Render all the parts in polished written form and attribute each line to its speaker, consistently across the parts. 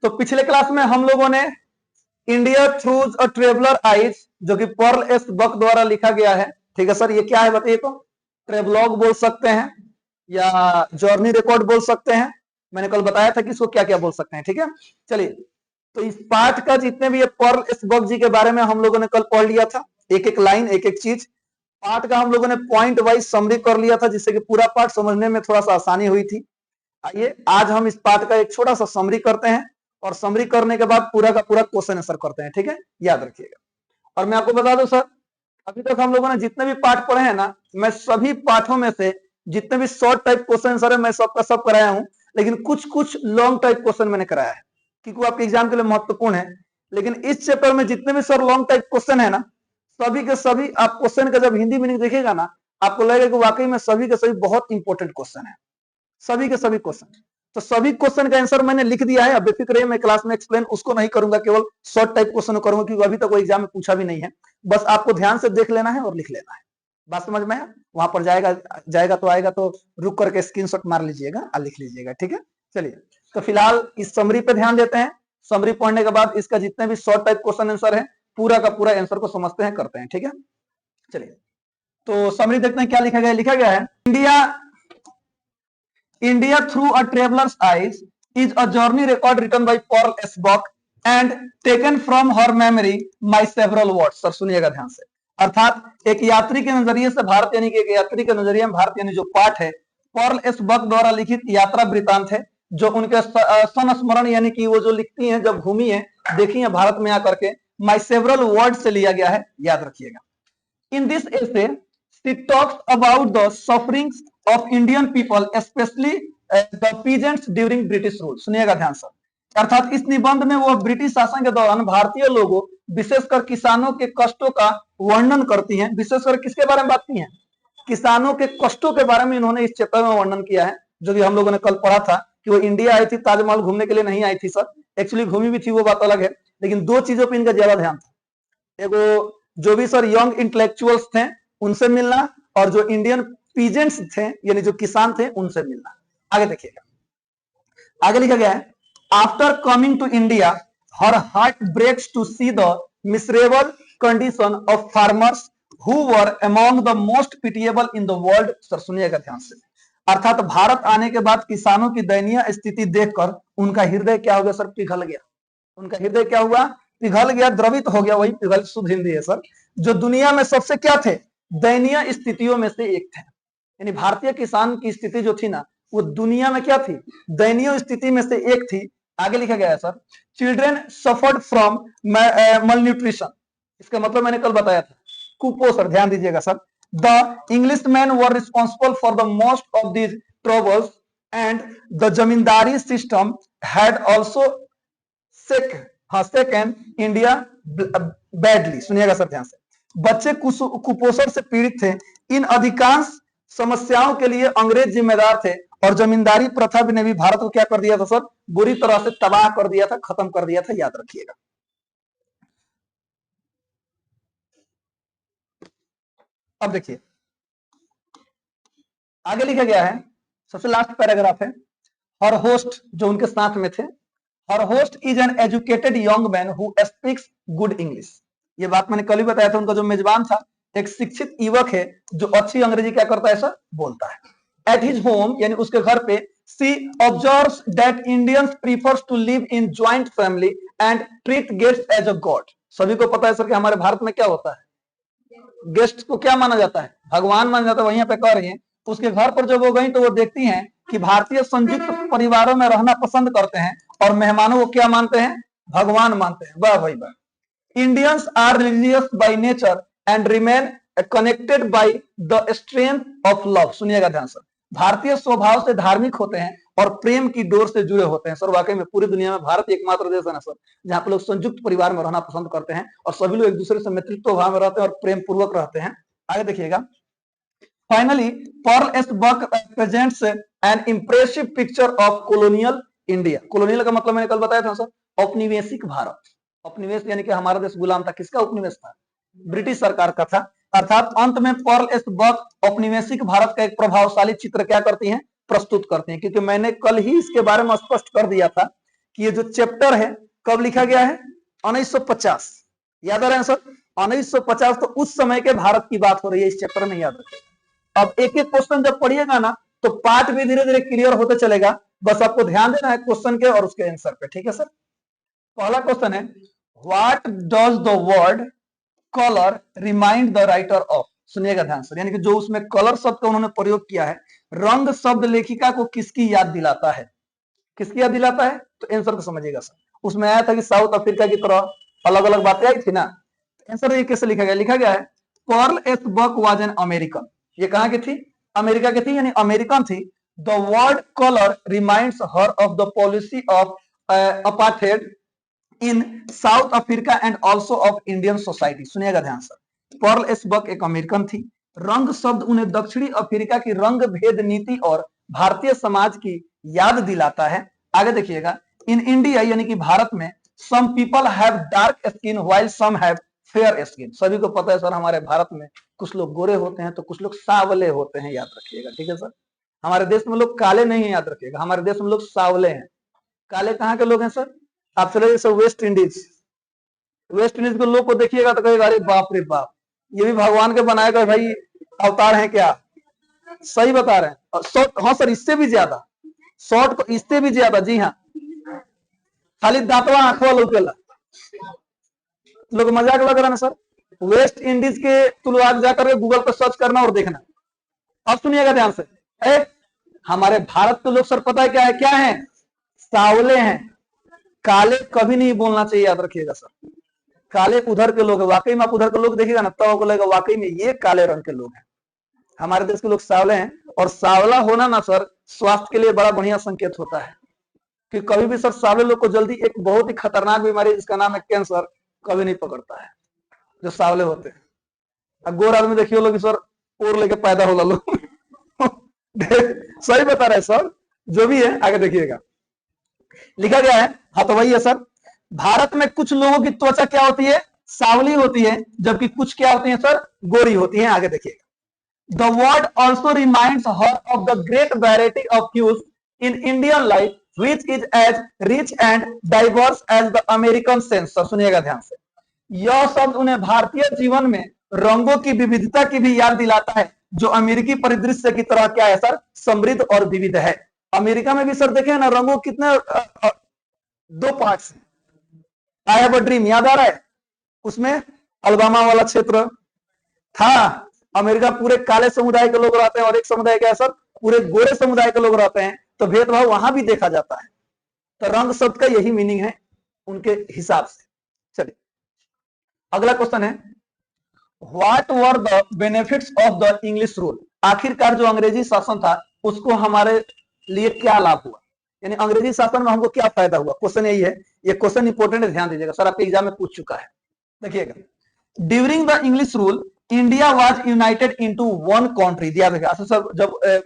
Speaker 1: तो पिछले क्लास में हम लोगों ने इंडिया थ्रू अ ट्रेवलर आइज, जो कि पर्ल एस बक द्वारा लिखा गया है, ठीक है सर, ये क्या है बताइए तो। ट्रेवलॉग बोल सकते हैं या जर्नी रिकॉर्ड बोल सकते हैं। मैंने कल बताया था कि इसको क्या क्या बोल सकते हैं, ठीक है। चलिए, तो इस पाठ का जितने भी ये पर्ल एस बक जी के बारे में हम लोगों ने कल पढ़ लिया था, एक एक लाइन एक एक चीज पाठ का हम लोगों ने पॉइंट वाइज समरी कर लिया था, जिससे कि पूरा पाठ समझने में थोड़ा सा आसानी हुई थी। आइए आज हम इस पाठ का एक छोटा सा समरी करते हैं और समरी करने के बाद पूरा का पूरा क्वेश्चन आंसर करते हैं, ठीक है, याद रखिएगा। और मैं आपको बता दूं सर, अभी तक हम लोगों ने जितने भी पाठ पढ़े हैं ना, मैं सभी पाठों में से जितने भी शॉर्ट टाइप क्वेश्चन आंसर है मैं सबका सब कराया हूं, लेकिन कुछ कुछ लॉन्ग टाइप क्वेश्चन मैंने कराया है क्योंकि वो आपके एग्जाम के लिए महत्वपूर्ण है। लेकिन इस चैप्टर में जितने भी सर लॉन्ग टाइप क्वेश्चन है ना, सभी के सभी आप क्वेश्चन का जब हिंदी मीनिंग देखिएगा ना, आपको लगेगा कि वाकई में सभी के सभी बहुत इंपॉर्टेंट क्वेश्चन है, सभी के सभी क्वेश्चन। तो सभी क्वेश्चन का आंसर मैंने लिख दिया है, अब बेफिक्र रहिए, मैं क्लास में एक्सप्लेन उसको नहीं करूंगा, केवल शॉर्ट टाइप क्वेश्चन करूंगा क्योंकि अभी तक वो एग्जाम में पूछा भी नहीं है। बस आपको ध्यान से देख लेना है और लिख लेना है, बात समझ में है। वहां पर जाएगा तो आएगा तो रुक करके स्क्रीनशॉट मार लीजिएगा और लिख लीजिएगा, ठीक है। चलिए, तो फिलहाल इस समरी पे ध्यान देते हैं। समरी पढ़ने के बाद इसका जितने भी शॉर्ट टाइप क्वेश्चन आंसर है पूरा का पूरा आंसर को समझते हैं, करते हैं, ठीक है। चलिए, तो समरी देखते हैं क्या लिखा गया है। India through a traveller's eyes is a journey record written by Pearl S Buck and taken from her memory my several words. Sir सुनिएगा ध्यान से, अर्थात एक यात्री के नजरिए से भारत, यानी कि एक यात्री के नजरिए में भारत, यानी जो पाठ है पर्ल एस बक द्वारा लिखित यात्रा वृतांत है, जो उनके संस्मरण यानी कि वो जो लिखती हैं जब घूमी है देखी है भारत में आकर के, माय सेवरल वर्ड से लिया गया है, याद रखिएगा। In this essay she talks about the sufferings of Indian people specially the peasants during British rule. सुनिएगा ध्यान से, अर्थात इस निबंध में वो ब्रिटिश शासन के दौरान भारतीय लोगों विशेषकर किसानों के कष्टों का वर्णन करती हैं। विशेषकर किसके बारे में बात की है? किसानों के कष्टों के बारे में इन्होंने इस चैप्टर में वर्णन किया है, जो कि हम लोगों ने कल पढ़ा था कि वो इंडिया आई थी, ताजमहल घूमने के लिए नहीं आई थी सर, एक्चुअली घूमी भी थी वो बात अलग है, लेकिन दो चीजों पर इनका ज्यादा ध्यान था। एगो जो भी सर यंग इंटेलेक्चुअल्स थे उनसे मिलना, और जो इंडियन पीजेंट्स थे यानी जो किसान थे उनसे मिलना। आगे देखिएगा, आगे लिखा गया है, after coming to India her heart breaks to see the miserable condition of farmers who were among the most pitiable in the world. Sir सुनिएगा ध्यान से, अर्थात भारत आने के बाद किसानों की दयनीय स्थिति देखकर उनका हृदय क्या हो गया सर? पिघल गया। उनका हृदय क्या हुआ? पिघल गया, द्रवित हो गया, वही पिघल शुद्ध हिंदी है सर। जो दुनिया में सबसे क्या थे? दयनीय स्थितियों में से एक थे, यानी भारतीय किसान की स्थिति जो थी ना, वो दुनिया में क्या थी? दयनीय स्थिति में से एक थी। आगे लिखा गया है sir, children suffered from malnutrition. इसका मतलब मैंने कल बताया था, कुपोषण। ध्यान दीजिएगा sir, the English man were responsible for the most of these troubles and the zamindari system had also second India badly. सुनिएगा सर ध्यान से, बच्चे कुपोषण से पीड़ित थे। इन अधिकांश समस्याओं के लिए अंग्रेज जिम्मेदार थे और जमींदारी प्रथा ने भी भारत को क्या कर दिया था सर? बुरी तरह से तबाह कर दिया था, खत्म कर दिया था, याद रखिएगा। अब देखिए आगे लिखा गया है, सबसे लास्ट पैराग्राफ है, हर होस्ट जो उनके साथ में थे, her host is an educated young man who speaks good English. ये बात मैंने कल ही बताया था, उनका जो मेजबान था एक शिक्षित युवक है जो अच्छी अंग्रेजी क्या करता है सर? बोलता है। एट हिज होम यानी उसके घर पे, she observes that Indians prefers to live in joint family and treat guest as a god. सभी को पता है सर कि हमारे भारत में क्या होता है? गेस्ट को क्या माना जाता है? भगवान माना जाता है। वहीं पे कह रही है, उसके घर पर जब वो गई तो वो देखती हैं कि भारतीय संयुक्त परिवारों में रहना पसंद करते हैं और मेहमानों को क्या मानते हैं? भगवान मानते हैं। वाह भाई वाह। Indians are religious by nature and remain connected by the strength of love. सुनिएगा ध्यान से, भारतीय स्वभाव से धार्मिक होते हैं और प्रेम की डोर से जुड़े होते हैं। सर वाकई में पूरी दुनिया में भारत एकमात्र देश है ना सर, जहां पे लोग संयुक्त परिवार में रहना पसंद करते हैं और सभी लोग एक दूसरे से मित्रत्व भाव में रहते हैं और प्रेम पूर्वक रहते हैं। आगे देखिएगा, finally Pearl S Buck presents an impressive picture of colonial India. Colonial का मतलब मैंने कल बताया था सर, औपनिवेशिक भारत। उपनिवेश यानी कि हमारा देश गुलाम था, किसका उपनिवेश था? ब्रिटिश सरकार का था। अर्थात अंत में पर्ल एस बक औपनिवेशिक भारत का एक प्रभावशाली चित्र क्या करती हैं? प्रस्तुत करते हैं। क्योंकि मैंने कल ही इसके बारे में स्पष्ट कर दिया था कि ये जो चैप्टर है कब लिखा गया है? 1950। याद आ रहा है सर? 1950 तो उस समय के भारत की बात हो रही है, इस चैप्टर में याद रखिए। अब एक एक क्वेश्चन जब पढ़िएगा ना तो पार्ट भी धीरे धीरे क्लियर होते चलेगा, बस आपको ध्यान देना है क्वेश्चन के और उसके आंसर पे, ठीक है सर। पहला क्वेश्चन है, what does the word colour remind the writer of? सुनिएगा ध्यान से, यानी कि जो उसमें कलर शब्द का उन्होंने प्रयोग किया है, रंग शब्द लेखिका को किसकी याद दिलाता है? किसकी याद दिलाता है? तो आंसर को समझिएगा सर। उसमें आया था कि साउथ अफ्रीका की तरह अलग अलग बातें आई थी ना, आंसर ये कैसे लिखा गया? लिखा गया है Pearl S Buck was an American. ये कहां की थी? अमेरिका की थी, यानी अमेरिकन थी। The word colour reminds her of the policy of apartheid in south Africa and also of Indian society. सुनिएगा ध्यान से, पर्ल एस बक एक अमेरिकन थी, रंग शब्द उन्हें दक्षिणी अफ्रीका की रंग भेद नीति और भारतीय समाज की याद दिलाता है। आगे देखिएगा, इन इंडिया यानी कि भारत में some people have dark skin while some have fair skin. सभी को पता है सर, हमारे भारत में कुछ लोग गोरे होते हैं तो कुछ लोग सांवले होते हैं, याद रखिएगा, ठीक है सर। हमारे देश में लोग काले नहीं है, याद रखिएगा, हमारे देश में लोग सांवले हैं। काले कहाँ के लोग हैं सर? आप चले sir West Indies, West Indies के लोग को देखिएगा तो कहेगा अरे बाप रे बाप, ये भी भगवान के बनाए गए भाई अवतार हैं क्या? सही बता रहे हैं। शॉर्ट, हाँ सर, इससे भी ज्यादा शॉर्ट को, इससे भी ज्यादा, जी हाँ, खाली दांतवा आंखवा लौकेला। लोग मजाक लग रहा है ना सर? वेस्ट इंडीज के तुलना जाकर के गूगल पर सर्च करना और देखना। अब सुनिएगा ध्यान से, हमारे भारत के लोग सर पता है क्या है? क्या है? सांवले हैं। काले कभी नहीं बोलना चाहिए, याद रखिएगा सर। काले उधर के लोग हैं, वाकई में आप उधर के लोग देखिएगा ना तब आपको लगेगा वाकई में ये काले रंग के लोग हैं। हमारे देश के लोग सांवले हैं, और सांवला होना ना सर स्वास्थ्य के लिए बड़ा बढ़िया संकेत होता है, कि कभी भी सर सांवले लोग को जल्दी एक बहुत ही खतरनाक बीमारी जिसका नाम है कैंसर कभी नहीं पकड़ता है, जो सांवले होते हैं। अब गोर आदमी देखिए लोग सर और लेके पैदा हो लोग सही बता रहे सर, जो भी है आगे देखिएगा। लिखा गया है, हाँ तो वही है सर, भारत में कुछ लोगों की त्वचा क्या होती है? सांवली होती है, जबकि कुछ क्या होती है सर? गोरी होती है। आगे देखिएगा, the word also reminds her of the great variety of huge in Indian life which is as rich and diverse as the American sense। सुनिएगा ध्यान से, यह शब्द उन्हें भारतीय जीवन में रंगों की विविधता की भी याद दिलाता है, जो अमेरिकी परिदृश्य की तरह क्या है सर? समृद्ध और विविध है। अमेरिका में भी सर देखे ना रंगों कितने दो parts. I have a dream याद आ रहा है? उसमें अलबामा वाला क्षेत्र था, अमेरिका पूरे काले समुदाय के लोग रहते हैं और एक समुदाय क्या है सर? पूरे गोरे समुदाय के लोग रहते हैं, तो भेदभाव वहां भी देखा जाता है। तो रंग शब्द का यही मीनिंग है उनके हिसाब से। चलिए अगला क्वेश्चन है, what were the benefits of the English rule? आखिरकार जो अंग्रेजी शासन था उसको हमारे लिए क्या लाभ हुआ, यानी अंग्रेजी शासन में हमको क्या फायदा हुआ? क्वेश्चन यही है, ये क्वेश्चन इंपोर्टेंट है, ध्यान दीजिएगा सर, आपके एग्जाम में पूछ चुका है। देखिएगा, during the English rule India was United into one country. दिया देखिए, अच्छा सर जब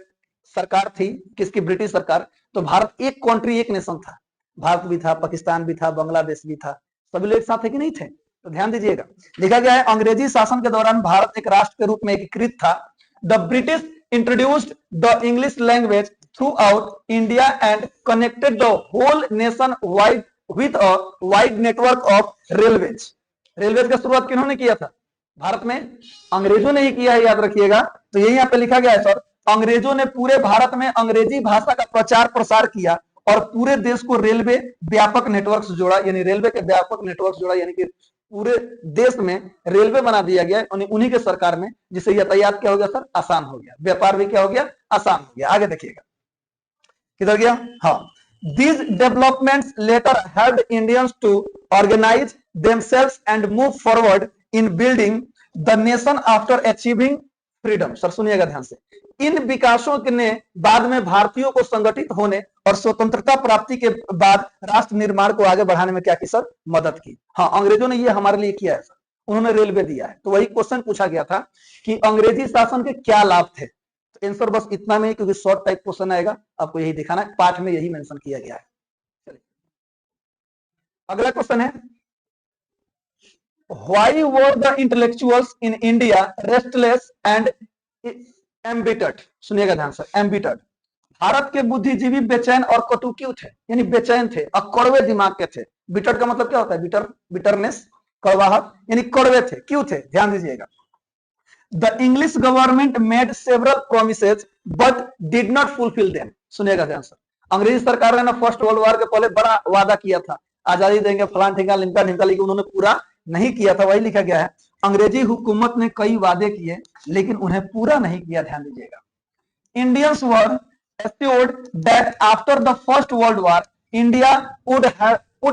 Speaker 1: सरकार थी किसकी? ब्रिटिश सरकार, तो भारत एक कंट्री एक नेशन था। भारत भी था, पाकिस्तान भी था, बांग्लादेश भी था, सभी लोग एक साथ थे कि नहीं थे? तो ध्यान दीजिएगा, लिखा गया है अंग्रेजी शासन के दौरान भारत एक राष्ट्र के रूप में एकीकृत था। The British introduced the English language throughout India and connected the whole nation wide with a wide network of railways. Railways का शुरुआत किन्होंने किया था? भारत में अंग्रेजों ने ही किया है, याद रखिएगा। तो यही यहाँ पे लिखा गया है सर, अंग्रेजों ने पूरे भारत में अंग्रेजी भाषा का प्रचार प्रसार किया और पूरे देश को रेलवे व्यापक नेटवर्क से जोड़ा, यानी रेलवे के व्यापक नेटवर्क से जोड़ा, यानी कि पूरे देश में रेलवे बना दिया गया उन्हीं के सरकार में, जिससे यातायात क्या हो गया सर? आसान हो गया, व्यापार भी क्या हो गया? आसान हो गया। आगे देखिएगा, किधर गया? हाँ, these developments later helped Indians to organize themselves and move forward in building the nation after achieving freedom। Sir सुनिएगा ध्यान से, इन विकासों ने बाद में भारतीयों को संगठित होने और स्वतंत्रता प्राप्ति के बाद राष्ट्र निर्माण को आगे बढ़ाने में क्या की सर? मदद की। हाँ, अंग्रेजों ने ये हमारे लिए किया है सर, उन्होंने रेलवे दिया है। तो वही क्वेश्चन पूछा गया था कि अंग्रेजी शासन के क्या लाभ थे। तो आंसर बस इतना में, क्योंकि शॉर्ट टाइप क्वेश्चन आएगा, आपको यही दिखाना है, पाठ में यही मेंशन किया गया है। चलिए अगला क्वेश्चन है, why were the intellectuals in India restless and embittered? सुनिएगा ध्यान से, एम्बिटर्ड। भारत के बुद्धिजीवी बेचैन और कटु क्यों थे, यानी बेचैन थे और कड़वे दिमाग के थे। बिटर का मतलब क्या होता है, बिटरनेस, कड़वाहट, यानी कड़वे थे। क्यों थे, ध्यान दीजिएगा। The English government made several promises but did not fulfil them. सुनिएगा ध्यान से, अंग्रेजी सरकार ने ना फर्स्ट वर्ल्ड वॉर के पहले बड़ा वादा किया था, आजादी देंगे फलान ठिका लिमका ढिमका, लेकिन उन्होंने पूरा नहीं किया था। वही लिखा गया है, अंग्रेजी हुकूमत ने कई वादे किए लेकिन उन्हें पूरा नहीं किया। ध्यान दीजिएगा। Indians were assured that after the First World War, India would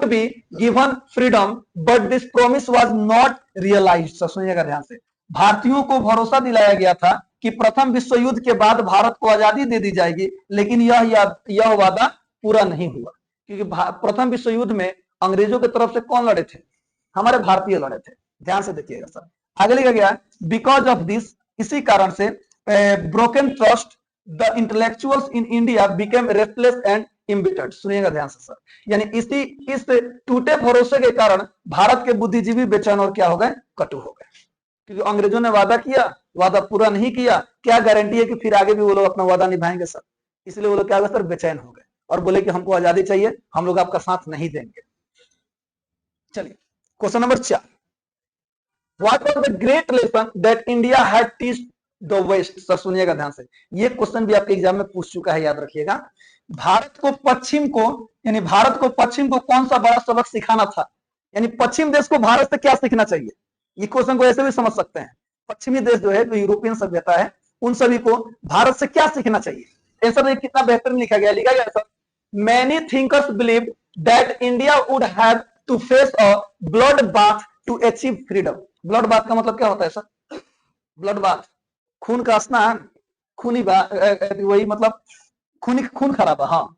Speaker 1: be given freedom, but this promise was not realized. सुनिएगा ध्यान से, भारतीयों को भरोसा दिलाया गया था कि प्रथम विश्व युद्ध के बाद भारत को आजादी दे दी जाएगी, लेकिन यह वादा पूरा नहीं हुआ, क्योंकि प्रथम विश्व युद्ध में अंग्रेजों की तरफ से कौन लड़े थे, हमारे भारतीय लड़े थे। ध्यान से देखिएगा सर, आगे लिखा गया बिकॉज ऑफ दिस, इसी कारण से broken trust the intellectuals in India became restless and embittered. सुनिएगा ध्यान से सर, यानी इस टूटे भरोसे के कारण भारत के बुद्धिजीवी बेचैन और क्या हो गए, कटु हो गए, क्योंकि अंग्रेजों ने वादा किया, वादा पूरा नहीं किया। क्या गारंटी है कि फिर आगे भी वो लोग अपना वादा निभाएंगे सर, इसलिए वो लोग क्या हो गए सर, बेचैन हो गए और बोले कि हमको आजादी चाहिए, हम लोग आपका साथ नहीं देंगे। चलिए question number 4, what was the great lesson that India had teached the West. Sir सुनिएगा ध्यान से, ये क्वेश्चन भी आपके एग्जाम में पूछ चुका है, याद रखिएगा। भारत को पश्चिम को कौन सा बड़ा सबक सिखाना था, यानी पश्चिम देश को भारत से क्या सीखना चाहिए। ये क्वेश्चन को ऐसे भी समझ सकते हैं, पश्चिमी देश जो है, जो यूरोपियन सभ्यता है, उन सभी को भारत से क्या सीखना चाहिए। ऐसा देखिए कितना बेहतरीन लिखा गया sir, many thinkers believe that India would have to face a bloodbath to achieve freedom. Bloodbath का मतलब क्या होता है सर, ब्लड बाथ, खून का स्नान, खूनी वही मतलब खून खराबा। हाँ,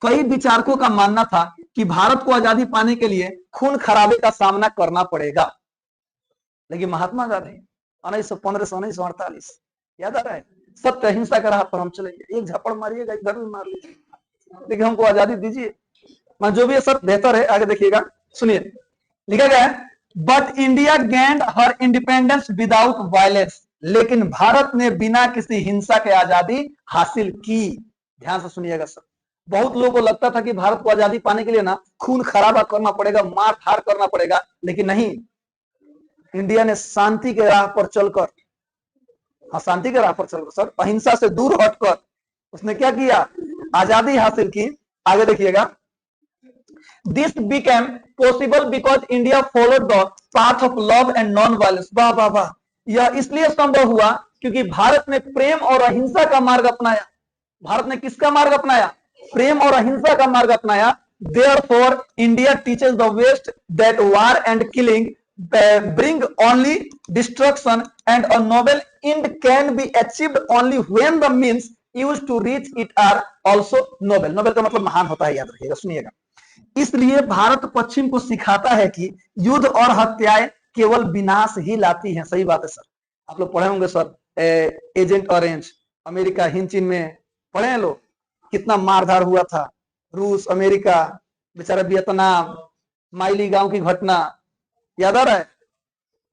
Speaker 1: कई विचारकों का मानना था कि भारत को आजादी पाने के लिए खून खराबे का सामना करना पड़ेगा, लेकिन महात्मा गांधी 1915 से 1948, याद आ रहा है, सत्य अहिंसा का राह पर हम चलेंगे, एक झपड़ मारिएगा इधर भी मार लीजिए, लेकिन हमको आजादी दीजिए, मैं जो भी है सब बेहतर है। आगे देखिएगा, सुनिए लिखा गया है, but India gained her independence without violence. लेकिन भारत ने बिना किसी हिंसा के आजादी हासिल की। ध्यान से सुनिएगा सर, बहुत लोगों को लगता था कि भारत को आजादी पाने के लिए ना खून खराबा करना पड़ेगा, मार धार करना पड़ेगा, लेकिन नहीं, इंडिया ने शांति के राह पर चलकर, हाँ शांति के राह पर चलकर सर, अहिंसा से दूर हटकर उसने क्या किया, आजादी हासिल की। आगे देखिएगा, this became possible because India followed the path of love and non violence. वाह वाह वाह, यह इसलिए संभव हुआ क्योंकि भारत ने प्रेम और अहिंसा का मार्ग अपनाया। भारत ने किसका मार्ग अपनाया, प्रेम और अहिंसा का मार्ग अपनाया। Therefore, India teaches the West that war and killing bring only destruction, and a noble end can be achieved only when the means used to reach it are also noble. Noble का मतलब महान होता है, याद रखिएगा, सुनिएगा। इसलिए भारत पश्चिम को सिखाता है कि युद्ध और हत्याएं केवल विनाश ही लाती हैं। सही बात है सर, आप लोग पढ़े होंगे sir, agent orange, America Hind चीन में पढ़े हैं लोग, कितना मारधार हुआ था, रूस, अमेरिका, बेचारा वियतनाम, माइली गांव की घटना, याद आ रहा है।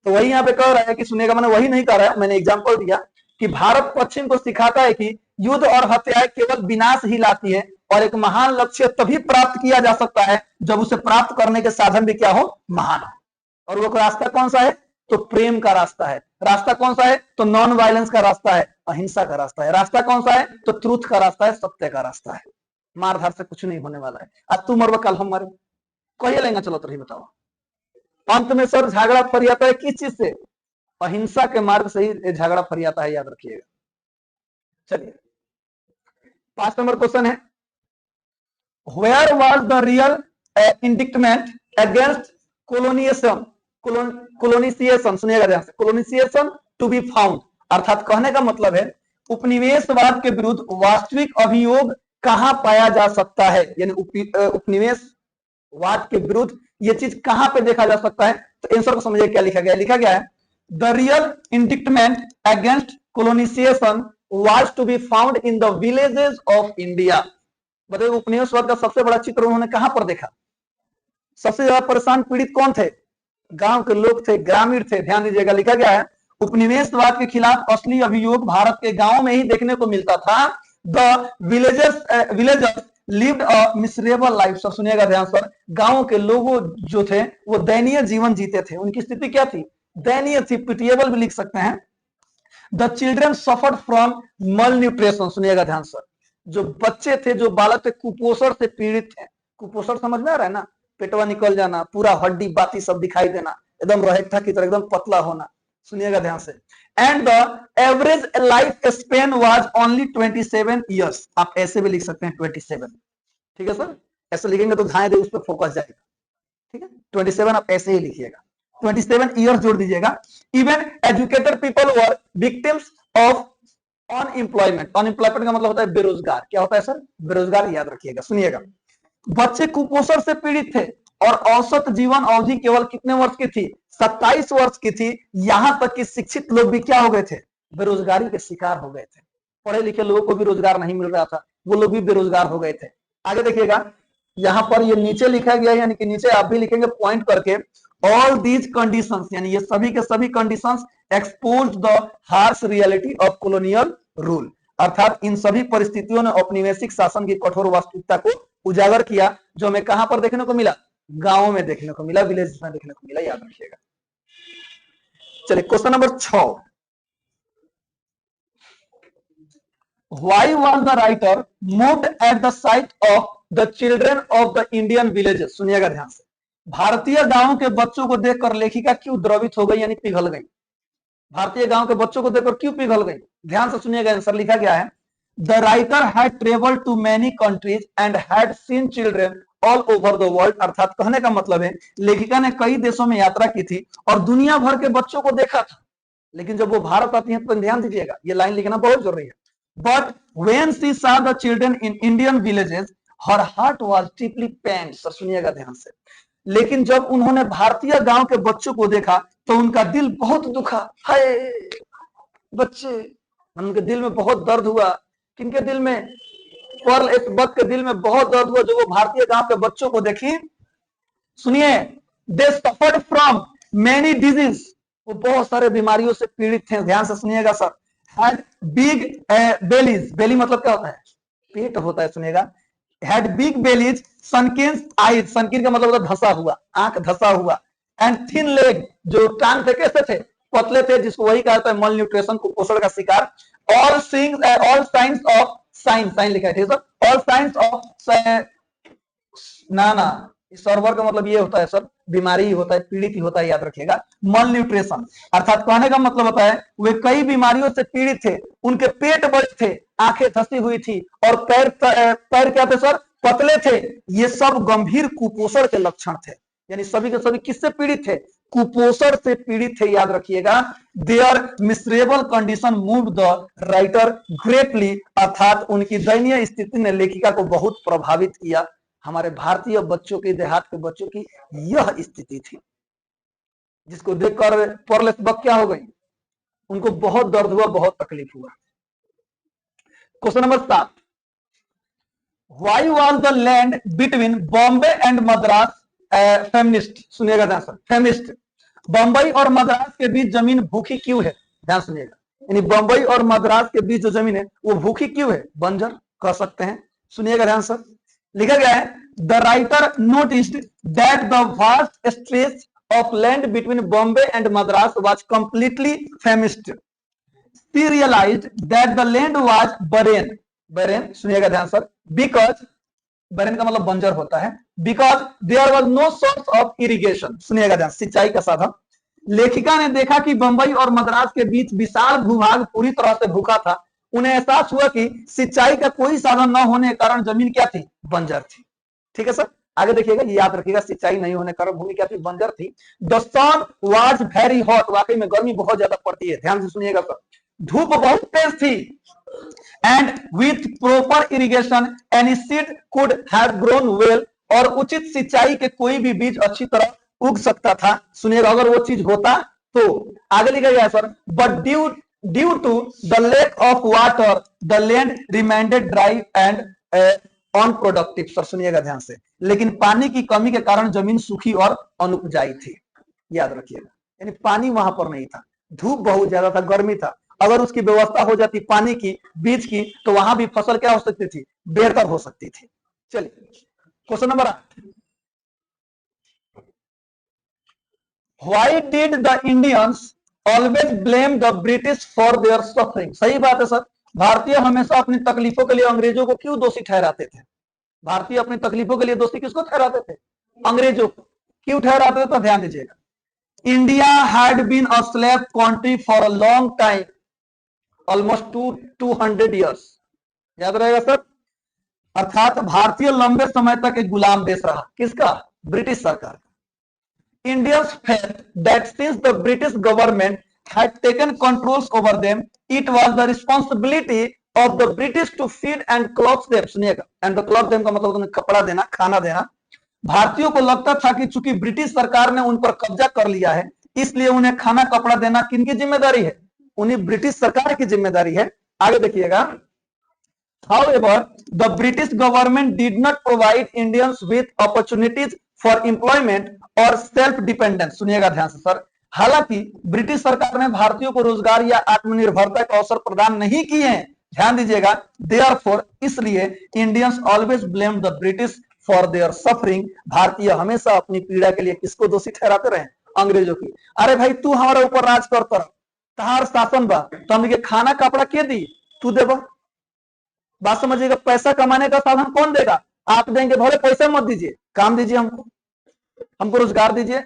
Speaker 1: तो वही यहाँ पे कह रहा है कि सुनेगा, मैंने वही नहीं कह रहा है, मैंने एग्जांपल दिया कि भारत पश्चिम को सिखाता है कि युद्ध और हत्याएं केवल विनाश ही लाती है, और एक महान लक्ष्य तभी प्राप्त किया जा सकता है जब उसे प्राप्त करने के साधन भी क्या हो, महान हो। और वो रास्ता कौन सा है, तो प्रेम का रास्ता है। रास्ता कौन सा है, तो नॉन वायलेंस का रास्ता है, अहिंसा का रास्ता है। रास्ता कौन सा है, तो ट्रूथ का रास्ता है, सत्य का रास्ता है। मारधार से कुछ नहीं होने वाला है, आज तू मरवा कल हम मरे, कहिए लेंगे, चलो तो ही बताओ। अंत में सर झगड़ा फरियाता है किस चीज से, अहिंसा के मार्ग से ही झगड़ा फरियाता है, याद रखिएगा। चलिए 5 नंबर क्वेश्चन है, where was the real indictment against colonisation. सुनिएगा ध्यान से, कोलोनिसिएशन टू बी फाउंड, अर्थात कहने का मतलब है उपनिवेशवाद के विरुद्ध वास्तविक अभियोग कहां पाया जा सकता है, यानी उपनिवेशवाद के विरुद्ध ये चीज कहां पे देखा जा सकता है। तो आंसर को समझिए, क्या लिखा गया है, लिखा गया है the real indictment against colonisation was to be found in the villages of India. बताइए उपनिवेशवाद का सबसे बड़ा चित्र उन्होंने कहां पर देखा, सबसे ज्यादा परेशान पीड़ित कौन थे, गांव के लोग थे, ग्रामीण थे। ध्यान दीजिएगा, लिखा गया है उपनिवेशवाद के खिलाफ असली अभियोग भारत के गांव में ही देखने को मिलता था, the villagers lived a miserable life. सब सुनिएगा ध्यान से, गांव के लोगों जो थे वो दयनीय जीवन जीते थे। उनकी स्थिति क्या थी? दयनीय थी, पिटिएबल भी लिख सकते हैं। द चिल्ड्रन सफर्ड फ्रॉम मल न्यूट्रिशन। सुनिएगा ध्यान से, जो बच्चे थे, जो बालक थे, कुपोषण से पीड़ित थे। कुपोषण समझ में आ रहा है ना? पेटवा निकल जाना, पूरा हड्डी बाती सब दिखाई देना, एकदम रहेठा की तरह एकदम पतला होना। सुनिएगा ध्यान से। And the average life span was only 27 years. आप ऐसे भी लिख सकते हैं 27। ठीक है सर, ऐसे लिखेंगे तो ध्यान दे उस पर फोकस जाएगा। ठीक है, 27 आप ऐसे ही लिखिएगा, 27 ईयर्स जोड़ दीजिएगा। Even educated people were victims of unemployment. Unemployment का मतलब होता है बेरोजगार। क्या होता है सर? बेरोजगार, याद रखिएगा। सुनिएगा, बच्चे कुपोषण से पीड़ित थे और औसत जीवन अवधि केवल कितने वर्ष की थी? 27 वर्ष की थी। यहां तक कि शिक्षित लोग भी क्या हो गए थे? बेरोजगारी के शिकार हो गए थे। पढ़े लिखे लोगों को भी रोजगार नहीं मिल रहा था, वो लोग भी बेरोजगार हो गए थे। आगे देखिएगा, यहां पर ये नीचे लिखा गया है, यानी कि नीचे आप भी लिखेंगे पॉइंट करके, ऑल दीज कंडीशंस, यानी ये सभी के सभी conditions expose the harsh reality of colonial rule. अर्थात इन सभी परिस्थितियों ने औपनिवेशिक शासन की कठोर वास्तविकता को उजागर किया, जो हमें कहां पर देखने को मिला? गांवों में देखने को मिला, विलेज में देखने को मिला, याद रखिएगा। चलिए question number 6, Why was the writer moved at the sight of the children of the Indian villages? सुनिएगा ध्यान से, भारतीय गांवों के बच्चों को देखकर लेखिका क्यों द्रवित हो गई, यानी पिघल गई? भारतीय गांव के बच्चों को देखकर क्यों पिघल गई? ध्यान से सुनिएगा, आंसर लिखा गया है, the writer had travelled to many countries and had seen children all over the world. अर्थात कहने का मतलब है, लेखिका ने कई देशों में यात्रा की थी और दुनिया भर के बच्चों को देखा था। लेकिन जब वो भारत आती है तो ध्यान दीजिएगा, ये लाइन लिखना बहुत जरूरी है। But when she saw the children in Indian villages, her heart was deeply pained। Sir सुनिएगा ध्यान से, लेकिन जब उन्होंने भारतीय गांव के बच्चों को देखा तो उनका दिल बहुत दुखा। हाय बच्चे, उनके दिल में बहुत दर्द हुआ। किनके दिल में? पर्ल एसबर्ग के दिल में बहुत दर्द हुआ, जो वो भारतीय गांव के बच्चों को देखी। सुनिए, दे सफर्ड फ्रॉम मेनी डिजीज। वो बहुत सारे बीमारियों से पीड़ित थे। ध्यान से सुनिएगा sir. had big bellies, belly मतलब क्या होता है? पेट होता है। सुनिएगा, had big bellies, sunken eyes, sunken का मतलब होता है धसा हुआ, आंख धसा हुआ, and thin leg, जो टांग थे कैसे थे? पतले थे, जिसको वही कहा जाता है मल न्यूट्रिशन, कुपोषण का शिकार। all signs of साइन लिखा है, ठीक है सर। all signs of ना सर्वर का मतलब ये होता है सर, बीमारी ही होता है, पीड़ित ही होता है, याद रखिएगा। मल न्यूट्रिशन अर्थात कहने का मतलब होता है वे कई बीमारियों से पीड़ित थे, उनके पेट बड़े थे, आंखें धसी हुई थी और पैर क्या थे सर? पतले थे। ये सब गंभीर कुपोषण के लक्षण थे। यानी सभी के सभी किससे पीड़ित थे? कुपोषण से पीड़ित थे, याद रखिएगा। Their miserable condition move the writer greatly. अर्थात उनकी दयनीय स्थिति ने लेखिका को बहुत प्रभावित किया। हमारे भारतीय बच्चों की, देहात के बच्चों की यह स्थिति थी, जिसको देखकर पर्ल एसबर्ग क्या हो गई? उनको बहुत दर्द हुआ, बहुत तकलीफ हुआ। Question number 7, why was the land between Bombay and Madras feminist? सुनिएगा ध्यान से, फेमिनिस्ट। बंबई और मद्रास के बीच जमीन भूखी क्यों है? ध्यान सुनिएगा, यानी बंबई और मद्रास के बीच जो जमीन है वो भूखी क्यों है? बंजर कह सकते हैं। सुनिएगा ध्यान से, लिखा गया है, the writer noticed that the vast stretch of land between Bombay and Madras was completely famished. She realised that the land was barren. Barren सुनिएगा ध्यान सर, बिकॉज बरेन का मतलब बंजर होता है, because there was no source of irrigation. सुनिएगा ध्यान, सिंचाई का साधन। लेखिका ने देखा कि बंबई और मद्रास के बीच विशाल भूभाग पूरी तरह से भूखा था। उन्हें एहसास हुआ कि सिंचाई का कोई साधन न होने के कारण जमीन क्या थी? बंजर थी। ठीक है सर, आगे देखिएगा, याद रखिएगा, सिंचाई नहीं होने के कारण भूमि क्या थी? बंजर थी। The sun was very hot. वाकई में गर्मी बहुत ज्यादा पड़ती है, ध्यान से सुनिएगा सर। धूप बहुत तेज थी। And with proper irrigation any seed could have grown well. और उचित सिंचाई के कोई भी बीज अच्छी तरह उग सकता था। सुनिएगा, अगर वो चीज होता तो। आगे लिखा गया sir, but due to the lack of water the land remained dry and unproductive. Sir सुनिएगा ध्यान से, लेकिन पानी की कमी के कारण जमीन सूखी और अनुपजाई थी। याद रखिएगा, यानी पानी वहां पर नहीं था, धूप बहुत ज्यादा था, गर्मी था, अगर उसकी व्यवस्था हो जाती पानी की, बीज की, तो वहां भी फसल क्या हो सकती थी, बेहतर हो सकती थी। चलिए question number 8, why did the Indians always blame the British for their suffering? सही बात है सर, भारतीय हमेशा अपनी तकलीफों के लिए अंग्रेजों को क्यों दोषी ठहराते थे? भारतीय अपनी तकलीफों के लिए दोषी किसको ठहराते थे? अंग्रेजों को। क्यों ठहराते थे? तो ध्यान दीजिएगा, India had been a slave country for a long time, almost 200 years. याद रहेगा सर, अर्थात भारतीय लंबे समय तक एक गुलाम देश रहा। किसका? ब्रिटिश सरकार का। Indians felt that since the British government had taken controls over them, it was the responsibility of the British to feed and clothe them. सुनिएगा, and the clothe them का मतलब उन्हें कपड़ा देना, खाना देना। भारतीयों को लगता था कि चूंकि ब्रिटिश सरकार ने उन पर कब्जा कर लिया है, इसलिए उन्हें खाना कपड़ा देना किनकी जिम्मेदारी है? उन्हें ब्रिटिश सरकार की जिम्मेदारी है। आगे देखिएगा, however, the British government did not provide Indians with opportunities for employment और सेल्फ डिपेंडेंस। सुनिएगा ध्यान से सर, हालांकि ब्रिटिश सरकार ने भारतीयों को रोजगार या आत्मनिर्भरता के अवसर प्रदान नहीं किए हैं। ध्यान दीजिएगा, देयरफॉर, इसलिए Indians always blame the British for their suffering. भारतीय हमेशा अपनी पीड़ा के लिए किसको दोषी ठहराते रहे? अंग्रेजों की। अरे भाई, तू हमारे ऊपर राज करता, तहार शासन बा, तो हमके खाना कपड़ा के दी? तू देबा? बात समझिएगा, पैसा कमाने का साधन कौन देगा? आप देंगे, भले पैसे मत दीजिए, काम दीजिए हमको, हमको रोजगार दीजिए,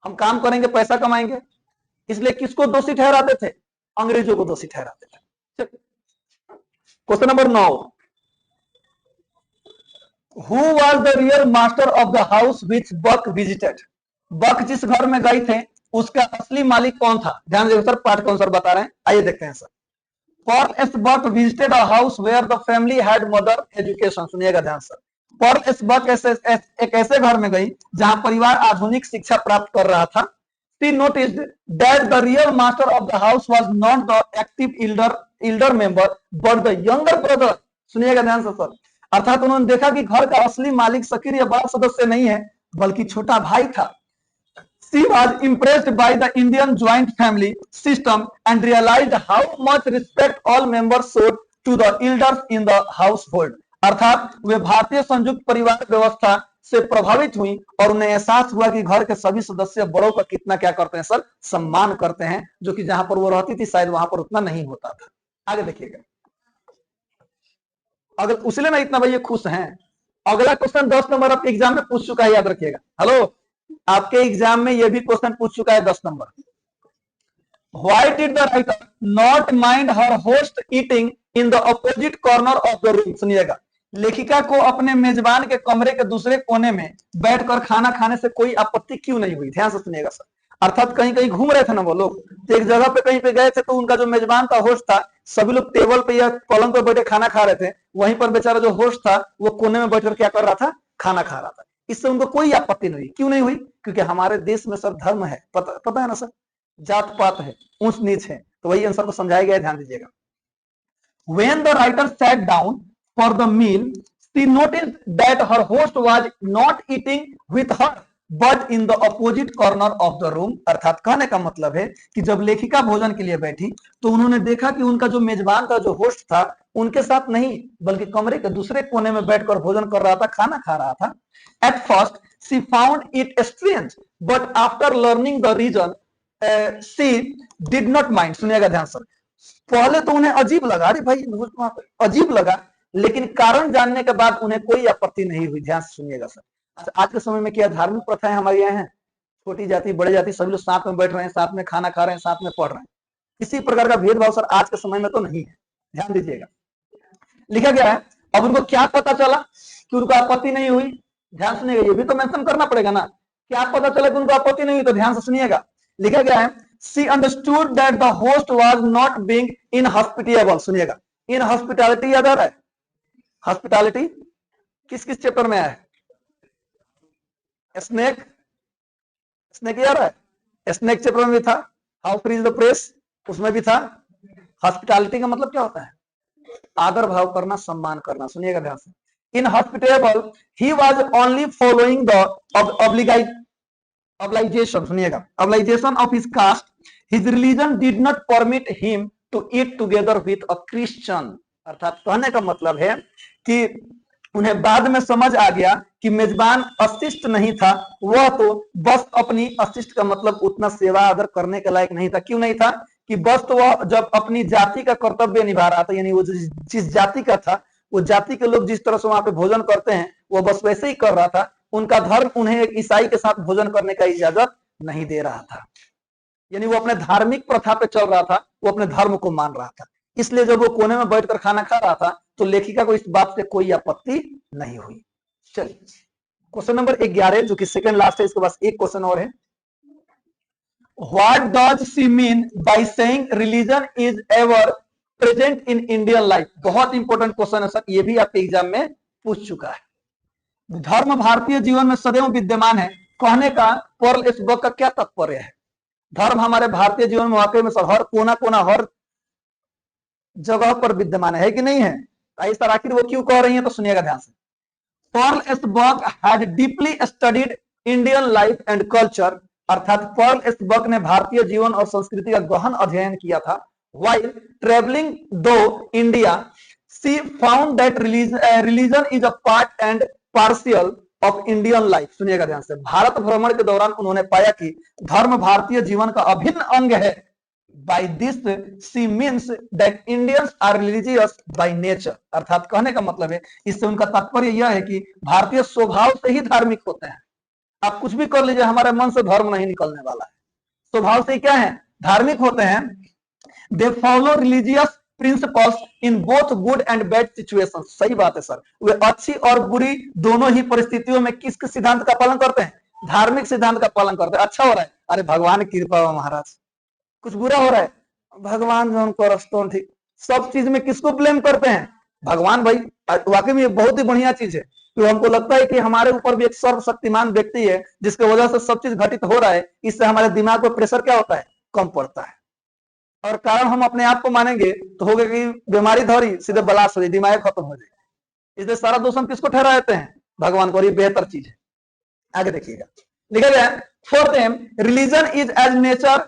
Speaker 1: हम काम करेंगे, पैसा कमाएंगे। इसलिए किसको दोषी ठहराते थे? अंग्रेजों को दोषी ठहराते थे। Question number 9, who was the real master of the house which Buck visited? Buck जिस घर में गए थे, उसका असली मालिक कौन था? ध्यान दीजिए सर, पाठ कौन सर बता रहे हैं, आइए देखते हैं sir. Paul S. Buck visited a house where the family had mother education. सुनिएगा ध्यान से, पॉल एस बक एक ऐसे घर में गई जहां परिवार आधुनिक शिक्षा प्राप्त कर रहा था। She noticed that the real master of the house was not the active elder member but the younger brother. सुनिएगा ध्यान से सर, अर्थात उन्होंने देखा कि घर का असली मालिक सक्रिय बड़ा सदस्य नहीं है, बल्कि छोटा भाई था। She was impressed by the Indian joint family system and realized how much respect all members showed to the elders in the household. अर्थात वे भारतीय संयुक्त परिवार व्यवस्था से प्रभावित हुई और उन्हें एहसास हुआ कि घर के सभी सदस्य बड़ों का कितना क्या करते हैं सर, सम्मान करते हैं, जो कि जहां पर वो रहती थी शायद वहां पर उतना नहीं होता था। आगे देखिएगा, अगर उसने में इतना भैया खुश हैं। अगला क्वेश्चन 10 नंबर आपके एग्जाम में पूछ चुका है, याद रखिएगा। हेलो, आपके एग्जाम में यह भी क्वेश्चन पूछ चुका है 10 number. Why did the writer not mind her host eating in the opposite corner of the room? सुनिएगा, लेखिका को अपने मेजबान के कमरे के दूसरे कोने में बैठकर खाना खाने से कोई आपत्ति क्यों नहीं हुई? ध्यान से सुनिएगा सर, अर्थात कहीं कहीं घूम रहे थे ना वो लोग, तो एक जगह पे कहीं पे गए थे, तो उनका जो मेजबान था, होस्ट था, सभी लोग टेबल पे या पलंग पर बैठे खाना खा रहे थे, वहीं पर बेचारा जो होस्ट था वो कोने में बैठकर क्या कर रहा था? खाना खा रहा था। इससे उनको कोई आपत्ति नहीं हुई। क्यों नहीं हुई? क्योंकि हमारे देश में सर धर्म है, पता है ना सर, जात पात है, ऊंच नीच है, तो वही आंसर को समझाया गया है, ध्यान दीजिएगा। When the writer sat down for the meal, she noticed that her host was not eating with her but in the opposite corner of the room. अर्थात कहने का मतलब है कि जब लेखिका भोजन के लिए बैठी तो उन्होंने देखा कि उनका जो मेजबान था, जो होस्ट था, उनके साथ नहीं बल्कि कमरे के दूसरे कोने में बैठकर भोजन कर रहा था, खाना खा रहा था। At first she found it strange, but after learning the reason, she did not mind. सुनिएगा ध्यान से, पहले तो उन्हें अजीब लगा, अरे भाई अजीब लगा, लेकिन कारण जानने के बाद उन्हें कोई आपत्ति नहीं हुई। ध्यान से सुनिएगा सर, आज के समय में क्या धार्मिक प्रथाएं हमारे यहाँ हैं? छोटी जाति बड़ी जाति सभी लोग साथ में बैठ रहे हैं, साथ में खाना खा रहे हैं, साथ में पढ़ रहे हैं। किसी प्रकार का भेदभाव सर आज के समय में तो नहीं है, ध्यान दीजिएगा। लिखा गया है, अब उनको क्या पता चला कि उनको आपत्ति नहीं हुई? ध्यान सुनिएगा, ये भी तो मेंशन करना पड़ेगा ना, क्या पता चला कि उनको आपत्ति नहीं हुई? तो ध्यान से सुनिएगा, लिखा गया है, she understood that the host was not being inhospitable. सुनिएगा, inhospitality याद आ रहा है? हॉस्पिटैलिटी किस किस चैप्टर में है? स्नेक याद है? स्नेक चैप्टर में भी था, how free is the press उसमें भी था। हॉस्पिटैलिटी का मतलब क्या होता है? आदर भाव करना, सम्मान करना। सुनिएगा ध्यान से, inhospitable he was only following the obligation. सुनिएगा, obligation of his caste. His religion did not permit him to eat together with a Christian. अर्थात कहने का मतलब है कि उन्हें बाद में समझ आ गया कि मेजबान अशिष्ट नहीं था, वह तो बस अपनी अशिष्ट का मतलब उतना सेवा आदर करने के लायक नहीं था। क्यों नहीं था? कि बस तो वह जब अपनी जाति का कर्तव्य निभा रहा था, यानी वो जिस जाति का था, वो जाति के लोग जिस तरह से वहां पे भोजन करते हैं वो बस वैसे ही कर रहा था। उनका धर्म उन्हें एक ईसाई के साथ भोजन करने का इजाजत नहीं दे रहा था, यानी वो अपने धार्मिक प्रथा पे चल रहा था, वो अपने धर्म को मान रहा था। इसलिए जब वो कोने में बैठकर खाना खा रहा था तो लेखिका को इस बात से कोई आपत्ति नहीं हुई। चलिए क्वेश्चन नंबर 11 जो कि सेकंड लास्ट है, इसके पास एक क्वेश्चन और है। What does she mean by saying religion is ever present in Indian life? बहुत इंपॉर्टेंट क्वेश्चन है सर, ये भी आपके एग्जाम में पूछ चुका है। धर्म भारतीय जीवन में सदैव विद्यमान है कहने का पर्ल इस बुक का क्या तात्पर्य है? धर्म हमारे भारतीय जीवन में वाकई में सर हर कोना कोना हर जगह पर विद्यमान है कि नहीं है? सर आखिर वो क्यों कह रही है तो सुनिएगा ध्यान से। Pearl S Buck had deeply studied Indian life and culture, अर्थात पर्ल एस्बर्ग ने भारतीय जीवन और संस्कृति का गहन अध्ययन किया था। व्हाइल ट्रेवलिंग दो India she found that religion is a part and partial of Indian life. सुनिएगा ध्यान से। भारत भ्रमण के दौरान उन्होंने पाया कि धर्म भारतीय जीवन का अभिन्न अंग है। By this she means that Indians are religious by nature, अर्थात कहने का मतलब है, इससे उनका तात्पर्य यह है कि भारतीय स्वभाव से ही धार्मिक होते हैं। आप कुछ भी कर लीजिए, हमारे मन से धर्म नहीं निकलने वाला है। स्वभाव से क्या है? धार्मिक होते हैं। They follow religious principles in both good and bad situations। सही बात है सर, वे अच्छी और बुरी दोनों ही परिस्थितियों में किस सिद्धांत का पालन करते हैं? धार्मिक सिद्धांत का पालन करते हैं। अच्छा हो रहा है, अरे भगवान की कृपा हो महाराज। कुछ बुरा हो रहा है, भगवान जो उनको रस्तों ठीक। सब चीज में किसको ब्लेम करते हैं? भगवान। भाई वाकई में ये बहुत ही बढ़िया चीज है, तो हमको लगता है कि हमारे ऊपर भी एक सर्वशक्तिमान व्यक्ति है जिसकी वजह से सब चीज घटित हो रहा है। इससे हमारे दिमाग पर प्रेशर क्या होता है? कम पड़ता है। और कारण हम अपने आप को मानेंगे तो होगा कि बीमारी धरी सीधे बलास हो जाए, दिमाग खत्म हो जाए। इसलिए सारा दोष हम किसको ठहरा देते हैं? भगवान को। और ये बेहतर चीज है। आगे देखिएगा, लिखा गया for them religion is as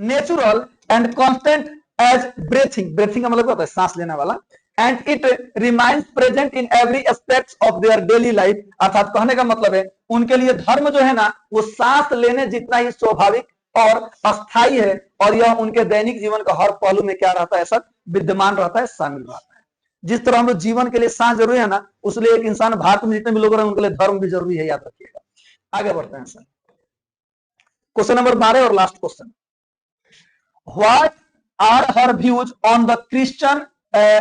Speaker 1: natural and constant as breathing. Breathing का मतलब होता है सांस लेने वाला। And it remains present in every aspect of their daily life, अर्थात कहने का मतलब है उनके लिए धर्म जो है ना वो सांस लेने जितना ही स्वाभाविक और अस्थाई है, और यह उनके दैनिक जीवन का हर पहलू में क्या रहता है सर? विद्यमान रहता है, शामिल रहता है। जिस तरह हम लोग जीवन के लिए सांस जरूरी है ना, उसलिए एक इंसान भारत में जितने भी लोग रहे उनके लिए धर्म भी जरूरी है, याद रखिएगा। आगे बढ़ते हैं सर, क्वेश्चन नंबर 12 और last question. What are her views on the Christian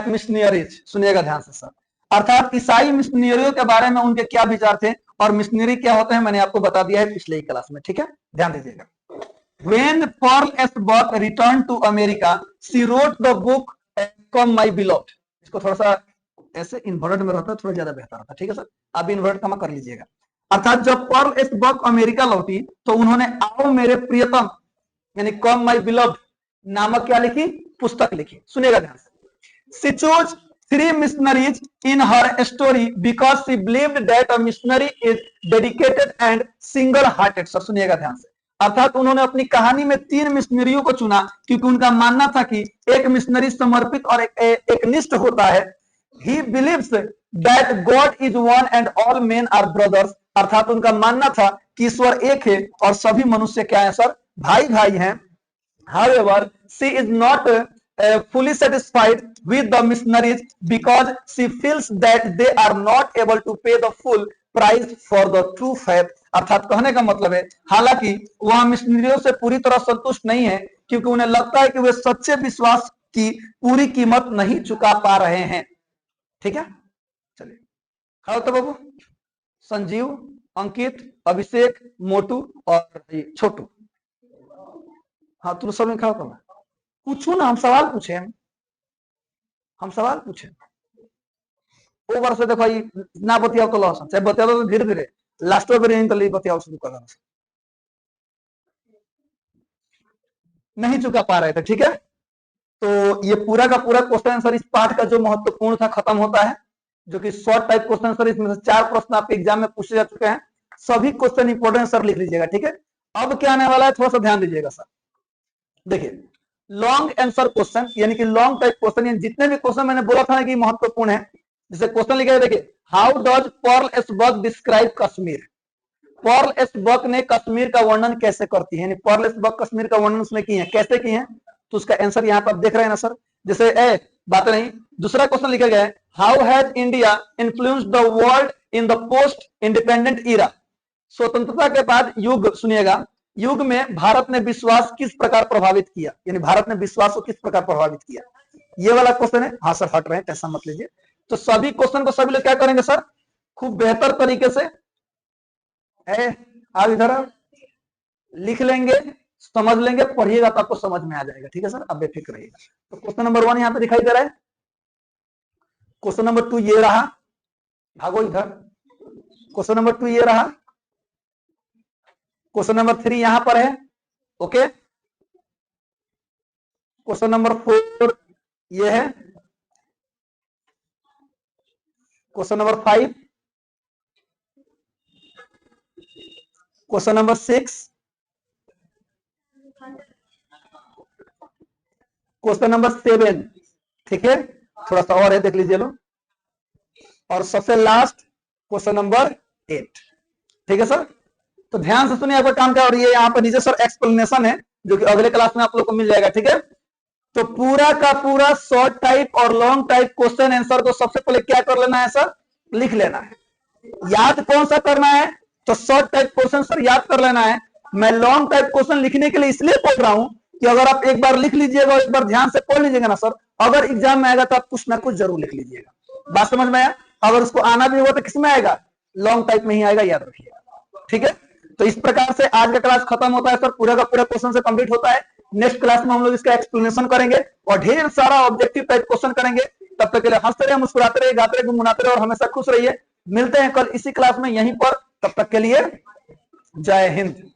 Speaker 1: missionaries? सुनिएगा ध्यान से सर, अर्थात ईसाई मिशनरियों के बारे में उनके क्या विचार थे, और मिशनरी क्या होते हैं मैंने आपको बता दिया है पिछले ही क्लास में। ठीक है, ध्यान दीजिएगा। When Pearl Esbok returned to America, she wrote the book Come My Beloved। इसको थोड़ा सा ऐसे इन्वर्ट में रहता है, थोड़ा ज्यादा बेहतर होता है। ठीक है सर, आप इन्वर्ट कमा कर लीजिएगा। अर्थात जब पर्ल एस्बक अमेरिका लौटी तो उन्होंने आओ मेरे प्रियतम यानी कम माई बिलव्ड नामक क्या लिखी? पुस्तक लिखी। सुनिएगा ध्यान से। She chose 3 missionaries in her story because she believed that a missionary is dedicated and single hearted। Sir सुनिएगा ध्यान से, अर्थात उन्होंने अपनी कहानी में 3 मिशनरियों को चुना क्योंकि उनका मानना था कि एक मिशनरी समर्पित और एक निष्ठ होता है। He believes that God is one and all men are brothers, अर्थात उनका मानना था कि ईश्वर एक है और सभी मनुष्य क्या है सर? भाई भाई हैं। However, she is not fully satisfied with the missionaries because she feels that they are not able to pay the full price for the true faith। अर्थात कहने का मतलब है हालांकि वह मिशनरियों से पूरी तरह संतुष्ट नहीं है क्योंकि उन्हें लगता है कि वे सच्चे विश्वास की पूरी कीमत नहीं चुका पा रहे हैं। ठीक है, चलिए खाओ तो बाबू। संजीव, अंकित, अभिषेक, मोटू और छोटू, हाँ तुम सब खाओ तो पूछू ना, हम सवाल पूछे, हम सवाल पूछे। वो बार से देखो ना बतियाओ तो लहसन चाहे बतिया तो धीरे धीरे लास्ट में तो बतियाओ शुरू कर देना। नहीं चुका पा रहे थे। ठीक है, तो ये पूरा का पूरा क्वेश्चन आंसर इस पार्ट का जो महत्वपूर्ण था खत्म होता है, जो कि शॉर्ट टाइप क्वेश्चन आंसर। इसमें से 4 प्रश्न आपके एग्जाम में पूछे जा चुके हैं। सभी क्वेश्चन इंपोर्टेंट सर लिख लीजिएगा। ठीक है, अब क्या आने वाला है थोड़ा सा ध्यान दीजिएगा सर। देखिए लॉन्ग आंसर क्वेश्चन यानी कि लॉन्ग टाइप क्वेश्चन, यानी जितने भी क्वेश्चन मैंने बोला था ना कि महत्वपूर्ण है, जैसे क्वेश्चन लिखा है देखिए, how does Pearl S Buck describe Kashmir. Pearl S Buck ने कश्मीर का वर्णन कैसे करती है, यानी पर्ल एसबर्ग कश्मीर का वर्णन उसने की है, कैसे की है, तो उसका आंसर यहाँ पर आप देख रहे हैं ना सर। जैसे बात नहीं, दूसरा क्वेश्चन लिखा गया है, how has India influenced the world in the post independent era. स्वतंत्रता के बाद युग, सुनिएगा, युग में भारत ने विश्वास किस प्रकार प्रभावित किया, यानी भारत ने विश्वास को किस प्रकार प्रभावित किया, ये वाला क्वेश्चन है। हाँ सर हट रहे हैं, टेंशन मत लीजिए। तो सभी क्वेश्चन को सभी लोग क्या करेंगे सर, खूब बेहतर तरीके से आप इधर लिख लेंगे, समझ लेंगे, पढ़िएगा तो आपको समझ में आ जाएगा, ठीक है सर, अब बेफिक्र रहिएगा। तो क्वेश्चन नंबर 1 यहाँ पे दिखाई दे रहा है, क्वेश्चन नंबर 2 ये रहा, भागो इधर, क्वेश्चन नंबर 2 ये रहा, क्वेश्चन नंबर 3 यहां पर है, ओके, क्वेश्चन नंबर 4 ये है, question number 5, question number 6, question number 7, ठीक है, थोड़ा सा और है देख लीजिए लो, और सबसे लास्ट क्वेश्चन नंबर 8, ठीक है सर। तो ध्यान से सुनिए आपका काम क्या, और ये यहाँ पर नीचे सर एक्सप्लेनेशन है जो कि अगले क्लास में आप लोग को मिल जाएगा, ठीक है। तो पूरा का पूरा शॉर्ट टाइप और लॉन्ग टाइप क्वेश्चन आंसर को सबसे पहले क्या कर लेना है सर, लिख लेना है। याद कौन सा करना है, तो शॉर्ट टाइप क्वेश्चन सर याद कर लेना है। मैं लॉन्ग टाइप क्वेश्चन लिखने के लिए इसलिए बोल रहा हूं कि अगर आप एक बार लिख लीजिएगा, एक बार ध्यान से पढ़ लीजिएगा ना सर, अगर एग्जाम में आएगा तो आप कुछ ना कुछ जरूर लिख लीजिएगा। बात समझ में आया, अगर उसको आना भी होगा तो किसमें आएगा, लॉन्ग टाइप में ही आएगा, याद रखिएगा, ठीक है। तो इस प्रकार से आज का क्लास खत्म होता है सर, पूरा का पूरा क्वेश्चन से कंप्लीट होता है। नेक्स्ट क्लास में हम लोग इसका एक्सप्लेनेशन करेंगे और ढेर सारा ऑब्जेक्टिव टाइप क्वेश्चन करेंगे। तब तक के लिए हंसते रहिए, मुस्कुराते रहिए, गाते रहिए, गुनगुनाते रहिए और हमेशा खुश रहिए। मिलते हैं कल इसी क्लास में यहीं पर, तब तक के लिए जय हिंद।